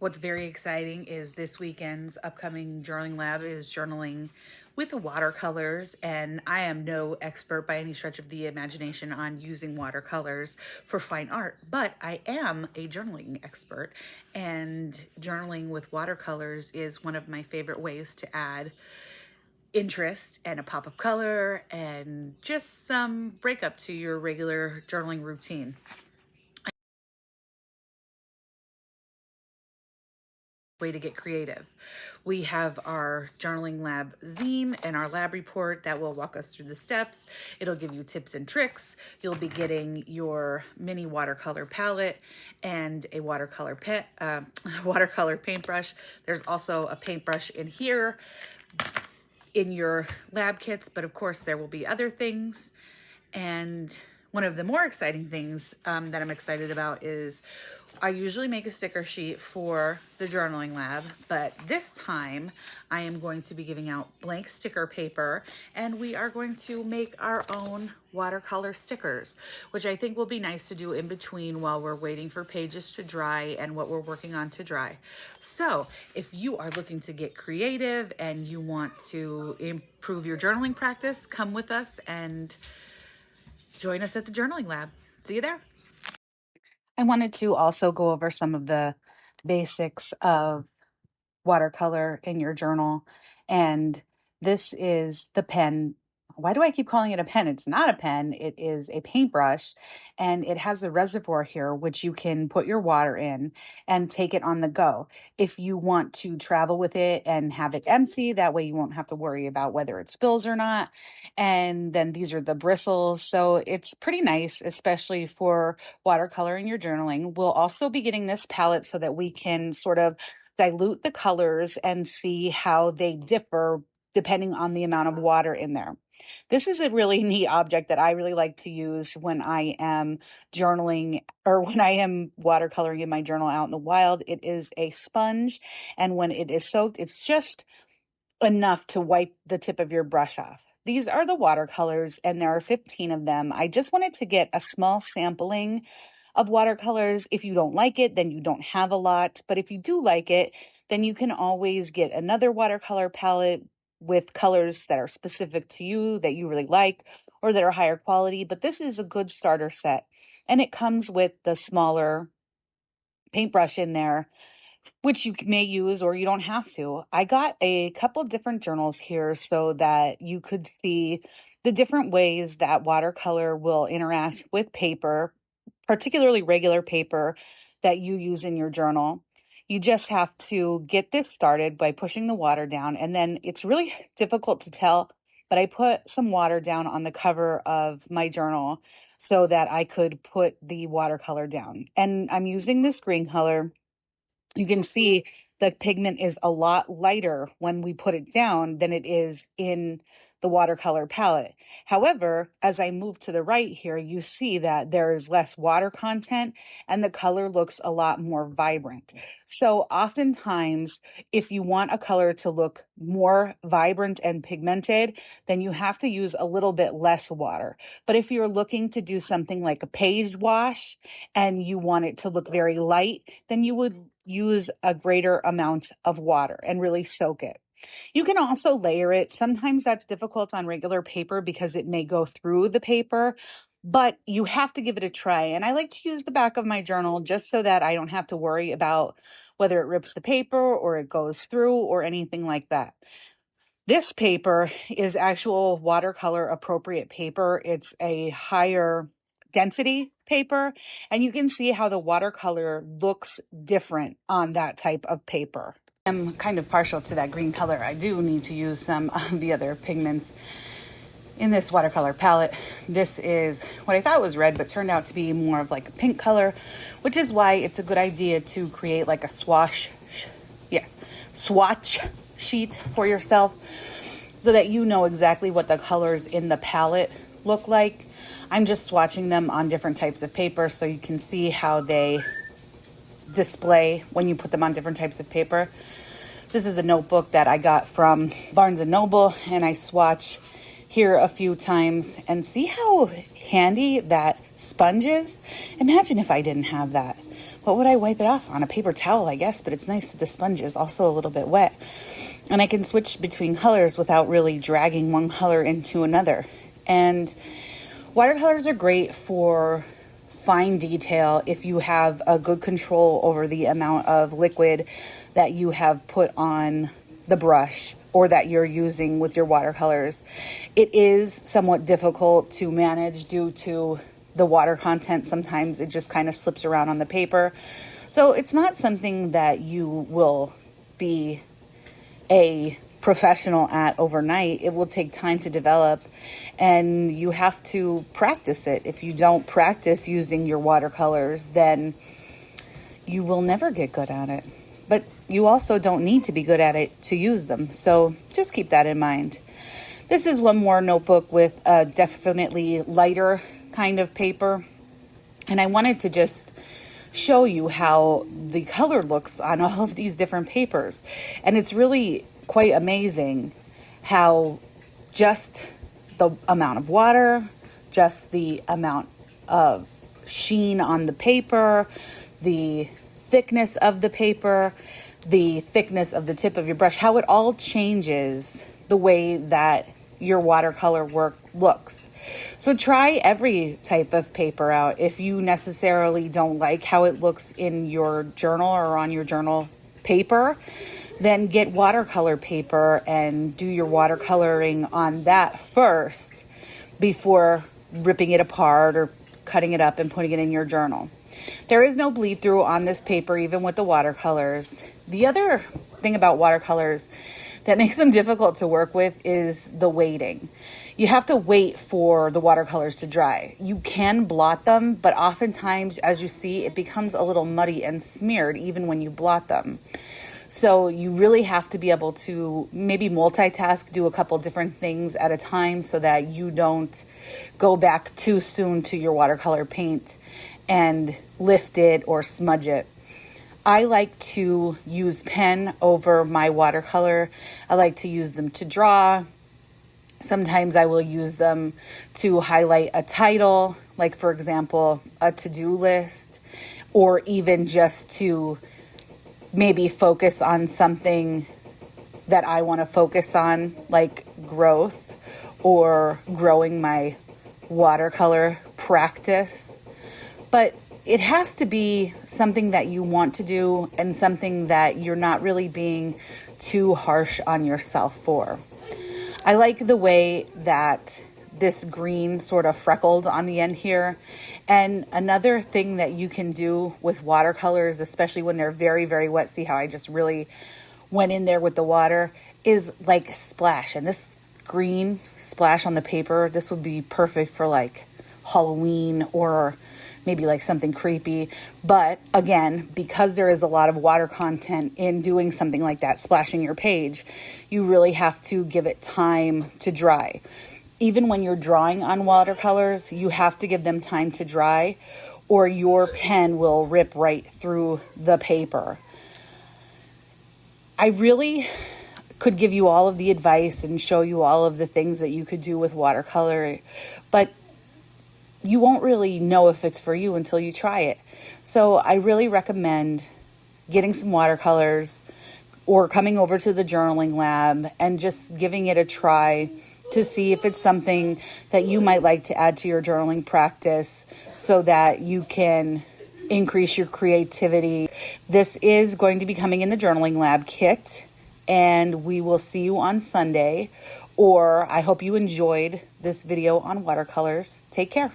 What's very exciting is this weekend's upcoming journaling lab is journaling with watercolors, and I am no expert by any stretch of the imagination on using watercolors for fine art, but I am a journaling expert, and journaling with watercolors is one of my favorite ways to add interest and a pop of color and just some breakup to your regular journaling routine. Way to get creative. We have our journaling lab zine and our lab report that will walk us through the steps. It'll give you tips and tricks. You'll be getting your mini watercolor palette and a watercolor paintbrush. There's also a paintbrush in here in your lab kits, but of course there will be other things. And one of the more exciting things that I'm excited about is I usually make a sticker sheet for the journaling lab, but this time I am going to be giving out blank sticker paper, and we are going to make our own watercolor stickers, which I think will be nice to do in between while we're waiting for pages to dry and what we're working on to dry. So if you are looking to get creative and you want to improve your journaling practice, come with us and join us at the journaling lab. See you there. I wanted to also go over some of the basics of watercolor in your journal. And this is the pen. Why do I keep calling it a pen? It's not a pen, it is a paintbrush, and it has a reservoir here, which you can put your water in and take it on the go. If you want to travel with it and have it empty, that way you won't have to worry about whether it spills or not. And then these are the bristles. So it's pretty nice, especially for watercolor in your journaling. We'll also be getting this palette so that we can sort of dilute the colors and see how they differ depending on the amount of water in there. This is a really neat object that I really like to use when I am journaling or when I am watercoloring in my journal out in the wild. It is a sponge, and when it is soaked, it's just enough to wipe the tip of your brush off. These are the watercolors, and there are 15 of them. I just wanted to get a small sampling of watercolors. If you don't like it, then you don't have a lot. But if you do like it, then you can always get another watercolor palette with colors that are specific to you that you really like or that are higher quality. But this is a good starter set. And it comes with the smaller paintbrush in there, which you may use or you don't have to. I got a couple different journals here so that you could see the different ways that watercolor will interact with paper, particularly regular paper that you use in your journal. You just have to get this started by pushing the water down, and then it's really difficult to tell, but I put some water down on the cover of my journal so that I could put the watercolor down. And I'm using this green color. You can see the pigment is a lot lighter when we put it down than it is in the watercolor palette. However, as I move to the right here, you see that there is less water content and the color looks a lot more vibrant. So oftentimes, if you want a color to look more vibrant and pigmented, then you have to use a little bit less water. But if you're looking to do something like a page wash and you want it to look very light, then you would use a greater amount of water and really soak it. You can also layer it. Sometimes that's difficult on regular paper because it may go through the paper, but you have to give it a try. And I like to use the back of my journal just so that I don't have to worry about whether it rips the paper or it goes through or anything like that. This paper is actual watercolor appropriate paper. It's a higher density paper, and you can see how the watercolor looks different on that type of paper. I'm kind of partial to that green color. I do need to use some of the other pigments in this watercolor palette. This is what I thought was red, but turned out to be more of like a pink color, which is why it's a good idea to create like a swatch sheet for yourself so that you know exactly what the colors in the palette look like. I'm just swatching them on different types of paper so you can see how they display when you put them on different types of paper. This is a notebook that I got from Barnes & Noble, and I swatch here a few times and see how handy that sponge is. Imagine if I didn't have that. what would I wipe it off on? A paper towel, I guess, but it's nice that the sponge is also a little bit wet. And I can switch between colors without really dragging one color into another. And watercolors are great for fine detail if you have a good control over the amount of liquid that you have put on the brush or that you're using with your watercolors. It is somewhat difficult to manage due to the water content. Sometimes it just kind of slips around on the paper. So it's not something that you will be a professional at overnight. It will take time to develop, and you have to practice it. If you don't practice using your watercolors, then you will never get good at it. But you also don't need to be good at it to use them. So just keep that in mind. This is one more notebook with a definitely lighter kind of paper. And I wanted to just show you how the color looks on all of these different papers. And it's really quite amazing how just the amount of water, just the amount of sheen on the paper, the thickness of the paper, the thickness of the tip of your brush, how it all changes the way that your watercolor work looks. So try every type of paper out. If you necessarily don't like how it looks in your journal or on your journal paper, then get watercolor paper and do your watercoloring on that first before ripping it apart or cutting it up and putting it in your journal. There is no bleed through on this paper, even with the watercolors. The other thing about watercolors that makes them difficult to work with is the weighting. You have to wait for the watercolors to dry. You can blot them, but oftentimes, as you see, it becomes a little muddy and smeared even when you blot them. So you really have to be able to maybe multitask, do a couple different things at a time so that you don't go back too soon to your watercolor paint and lift it or smudge it. I like to use pen over my watercolor. I like to use them to draw. Sometimes I will use them to highlight a title, like for example, a to-do list, or even just to maybe focus on something that I want to focus on, like growth or growing my watercolor practice. But it has to be something that you want to do and something that you're not really being too harsh on yourself for. I like the way that this green sort of freckled on the end here. And another thing that you can do with watercolors, especially when they're very, very wet, see how I just really went in there with the water, is like splash. And this green splash on the paper, this would be perfect for like Halloween or maybe like something creepy. But again, because there is a lot of water content in doing something like that, splashing your page, you really have to give it time to dry. Even when you're drawing on watercolors, you have to give them time to dry or your pen will rip right through the paper. I really could give you all of the advice and show you all of the things that you could do with watercolor, but you won't really know if it's for you until you try it. So I really recommend getting some watercolors or coming over to the journaling lab and just giving it a try to see if it's something that you might like to add to your journaling practice so that you can increase your creativity. This is going to be coming in the journaling lab kit, and we will see you on Sunday. Or I hope you enjoyed this video on watercolors. Take care.